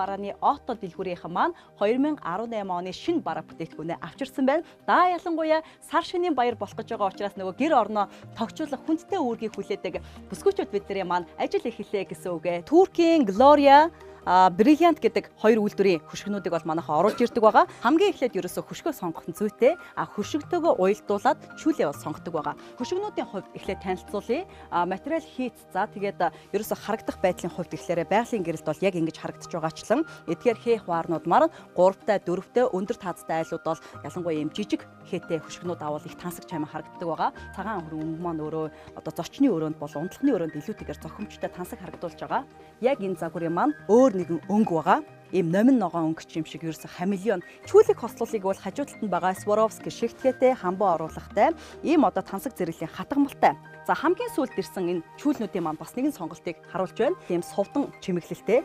барааны Отто дэлгүүрийнхэн маань 2018 оны шинэ бараа бүтээгдэхүүнээ авчирсан байна. Да ялангуяа сар шинийн баяр болох гэж байгаа учраас нөгөө гэр орноо тогтчлох хүндтэй үүргийг хүлээдэг бүсгүйчүүд бидний маань ажил эхэллээ гэсэн үгэ. Туркийн Gloria Brilliant гэдэг хоёр үйлдвэрийн хөшгөнүүдийг бол манайхаа оруулж ирдэг байгаа. Хамгийн эхлээд ерөөсө хөшгөө сонгох нь зүйтэй. Хөшгөдөгөө уялдуулаад чүүлээ бол сонгодог байгаа. Хөшгөнүүдийн хувьд эхлээд танилцуулъя. Материал хийц за тэгээд ерөөсө харагдах байдлын хувьд ихлээрээ байгалийн гэрэлд бол яг ингэж харагдаж байгаачлан эдгээр хээх ваарнууд маань 3-тай 4-тэй өндөр таацтай айлууд бол ялангуяа юм жижиг хээтэй хөшгөнүүд авал их тансаг чаймаа харагддаг байгаа. Цагаан өнгө маань өөрөө одоо зочны өрөөнд бол унтлахны өрөөнд илүүтэйгээр зохимжтой тансаг харагдуулж байгаа. Яг энэ загварын маань өөр нэгэн өнгө байгаа. Ийм номин ногоон өнгөч юм шиг ерөөсө хамелеон чүүлэг хослуулыг бол хажуу талд нь байгаа Swarovski шигтгэтэй хамбоо оруулахтай ийм одоо тансаг зэрэглэлийн хатгамалтай. За хамгийн сүүлд ирсэн энэ чүүлнүүдийн маань бас нэгэн сонголтыг харуулж байна. Тийм сувдан чимэглэлтэй.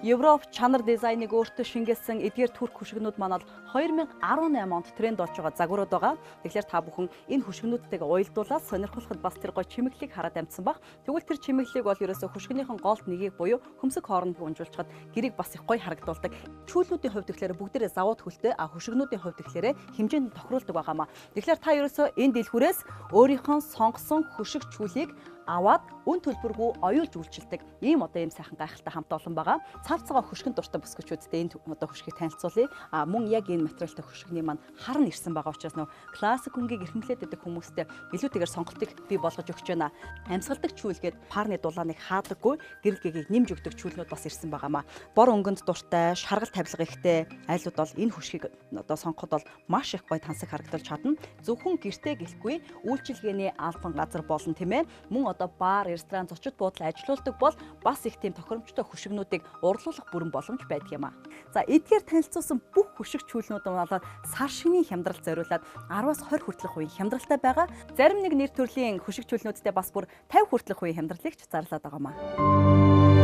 Европ чанар дизайныг өөртөө шингээсэн эдгээр турк хөшгөнүүд маань 2018 онд тренд болж байгаа загварууд байгаа. Тэгэхээр та бүхэн энэ хөшгөнүүдтэйг уялдуулаад сонирхолтой бас тэр гоё чимэглэлийг хараад амжсан баг. Тэгвэл тэр чимэглэлийг бол ерөөсө хөшгөнийхэн голд нэгийг буюу хөмсөг хооронд унжуулчаад гэрийг бас их гоё харагдуулдаг. Чүүлнүүдийн хувьд тэгэхээр бүгдээрээ завууд хөлтэй, хөшгөнүүдийн хувьд тэгэхээр хэмжээнд тохируулдаг байгаамаа. Тэгэхээр та ерөөсө энэ дэлгүүрээс өөрийнхөө сонгосон хөшиг чүүлийг аваад үн төлбөргүй оюулж үйлчилдэг. Ийм одоо ийм сайхан гайхалтай хамт олон байгаа. Цав цагаа хөшгөн дуртай бүсгүйчүүдтэй энэ одоо хөшгийг танилцуулъя. Мөн яг энэ материалтай хөшгөний маань харн ирсэн байгаа учраас нөө классик өнгийг эрхэмлээд байдаг хүмүүстэй илүүтэйгээр сонголтыг бий болгож өгч байна. Амьсгалдаг чүүлгээд парны дулааныг хаадаггүй гэрэл гэгийг нэмж өгдөг чүүлнүүд бас ирсэн байгаамаа. Бор өнгөнд дуртай, шаргал тавилга ихтэй айлууд бол энэ хөшгийг одоо сонгоход бол маш их гоё тансаг харагдуулж чадна. Зөвхөн гэртээ гэлгүй үйлчилгээний албан газар болон тийм ээ. Мөн одоо бар, ресторан, зочид буудлын ажилуулдаг бол бас их тийм тохиромжтой хөшгөнүүдийг урлуулах бүрэн боломж байдаг юм аа. За эдгээр танилцуулсан бүх хөшиг чүүлнүүд нь бол сар шинийн хямдралд зориулаад 10-аас 20 хүртэлх үеийн хямдралтай байгаа. Зарим нэг нэр төрлийн хөшиг чүүлнүүдтэй бас бүр 50 хүртэлх үеийн хямдралыг ч зарлаад байгаа юм аа.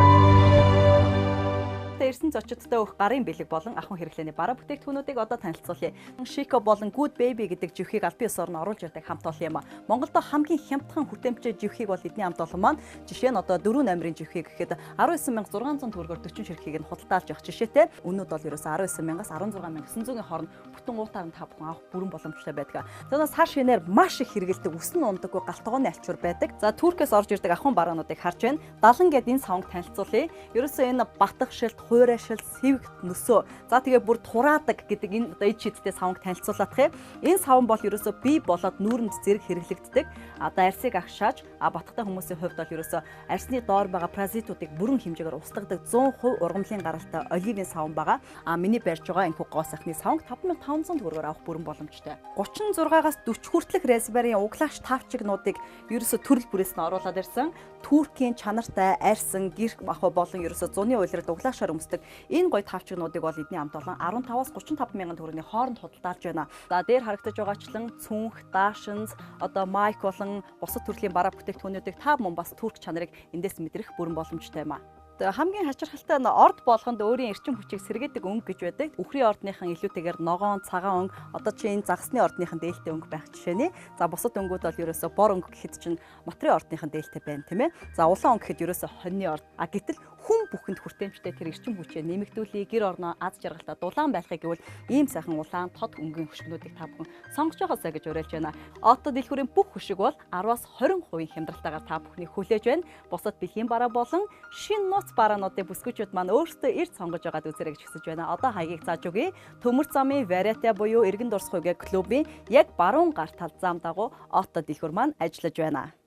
Ирсэн зочдтой өөх гарын бэлэг болон ахуйн хэрэглээний бараа бүтээгдэхүүнүүдийг одоо танилцуулъя. Chico болон Good Baby гэдэг живхийг аль биесээр нь оруулж ирдэг хамт олон юм а. Монголдо хамгийн хямдхан хүртээмжтэй живхийг бол эдний хамт олон маань жишээ нь одоо 4 номерын живхийг гэхэд 19600 төгрөгөөр 40 ширхгийг нь худалдаалж явах жишээтэй. Үнүүд бол ерөөсө 19000-аас 16900-ийн хооронд бүтэн уутаар нь та бүхэн авах бүрэн боломжтой байдаг. Тэрнээс сар шинээр маш их хэрэгэлдэг үсэн ундаггүй галтгооны альчуур байдаг. За Туркээс орж ирдэг ахуйн бараануудыг харж байна. 70 гэдэг энэ савнг танилцуулъя. Ерөөсө энэ батгах шилт хуурайшил, сэвэг нөсөө. За тэгээ бүр тураадаг гэдэг энэ одоо ид шидтэй савнг танилцуулах юм. Энэ савн бол ерөөсө бий болоод нүүрэнд зэрэг хэрэглэгддэг. Одоо арсыг агшааж батхтай хүмүүсийн хувьд бол ерөөсө арсны доор байгаа паразитуудыг бүрэн хэмжээгээр устгадаг 100% ургамлын гаралтай оливын савн байгаа. Миний барьж байгаа энэ гоо сайхны савнг 5500 төгрөгөөр авах бүрэн боломжтой. 36-аас 40 хүртэлх резерварын углаач тавчигнуудыг ерөөсө төрөл бүрээс нь оруулаад ирсэн. Туркийн чанартай арьсан гэрх ахуй болон ерөөсө зуны уйлрал углаашаар өмсдөг энэ гоё тавчигнуудыг бол эдний амт болон 15-аас 35 мянган төгрөгийн хооронд худалдаалж байна. За дээр харагдаж байгаачлан цүнх, даашинз, одоо майк болон бусад төрлийн бараа бүтээгдэхүүнүүдийг та мөн бас турк чанарыг эндээс мэдрэх бүрэн боломжтой юм а. Хамгийн хачирхалтай нь орд болгонд өөрийн эрчим хүчийг сэргээдэг өнгө гэж байдаг. Үхрийн ордныхан илүүтэйгээр ногоон, цагаан өнгө, одоо чи энэ загсны ордныхан дээлтэй өнгө байх жишээний. За бусад өнгүүд бол ерөөсө бор өнгө гэхэд чинь материйн ордныхан дээлтэй байна, тийм ээ. За улаан өнгө гэхэд ерөөсө хоньны орд. Гэтэл хүн бүхэнд хүртээмжтэй тэр эрчим хүчээ нэмэгдүүлээ, гэр орноо аз жаргалтай дулаан байхыг гэвэл ийм сайхан улаан тод өнгөний хөшгөнүүдийг та бүхэн сонгож байгаасаа гэж уриалж байна. Отто дэлгүүрийн бүх хөшиг бол 10-аас 20% хямдралтайгаар та бүхний хүлээж байна. Бусад бэлгийн бараа болон шин нууц бараануудын бүсгүйчүүд маань өөрсдөө эрд сонгож байгаад үзээрэй гэж хүсэж байна. Одоо хаягийг зааж өгье. Төмөр замын Variety буюу эргэн дурсах үгээ клубын яг баруун гар тал зам дагуу Отто дэлгүүр маань ажиллаж байна.